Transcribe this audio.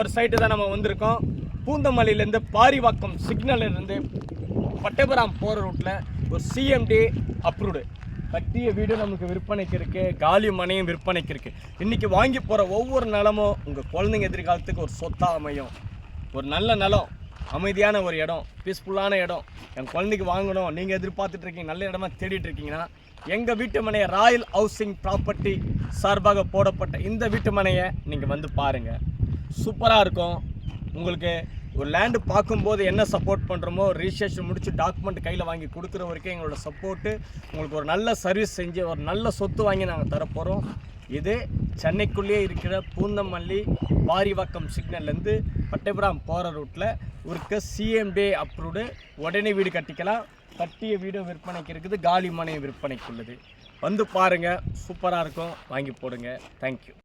ஒரு சைட்டு தான் நம்ம வந்திருக்கோம். பூந்தமல்லியிலேருந்து பாரிவாக்கம் சிக்னல்லேருந்து பட்டபுரம் போகிற ரூட்டில் ஒரு சிஎம்டி அப்ரூவ்டு கட்டிய வீடு நமக்கு விற்பனைக்கு இருக்குது. காலி மனையும் விற்பனைக்கு இருக்குது. இன்றைக்கி வாங்கி போகிற ஒவ்வொரு நிலமும் உங்கள் குழந்தைங்க எதிர்காலத்துக்கு ஒரு சொத்தாக அமையும். ஒரு நல்ல நிலம், அமைதியான ஒரு இடம், பீஸ்ஃபுல்லான இடம். என் குழந்தைக்கு வாங்கணும், நீங்கள் எதிர்பார்த்துட்ருக்கீங்க, நல்ல இடமா தேடிட்டுருக்கீங்கன்னா எங்கள் வீட்டு மனையை ராயல் ஹவுசிங் ப்ராப்பர்ட்டி சார்பாக போடப்பட்ட இந்த வீட்டு மனையை நீங்கள் வந்து பாருங்கள். சூப்பராக இருக்கும். உங்களுக்கு ஒரு லேண்டு பார்க்கும்போது என்ன சப்போர்ட் பண்ணுறோமோ, ரிஜிஸ்ட்ரேஷன் முடிச்சு டாக்குமெண்ட் கையில் வாங்கி கொடுக்குற வரைக்கும் எங்களோட சப்போர்ட்டு. உங்களுக்கு ஒரு நல்ல சர்வீஸ் செஞ்சு ஒரு நல்ல சொத்து வாங்கி நாங்கள் தரப்போகிறோம். இது சென்னைக்குள்ளேயே இருக்கிற பூந்தமல்லி பாரிவாக்கம் சிக்னல்லேருந்து பட்டபுரம் போகிற ரூட்டில் ஒரு சிஎம்டி அப்ரூவ்டு. உடனே வீடு கட்டிக்கலாம். கட்டிய வீடும் விற்பனைக்கு இருக்குது, காலி மனையும் விற்பனைக்கு உள்ளது. வந்து பாருங்கள், சூப்பராக இருக்கும். வாங்கி போடுங்க. தேங்க்யூ.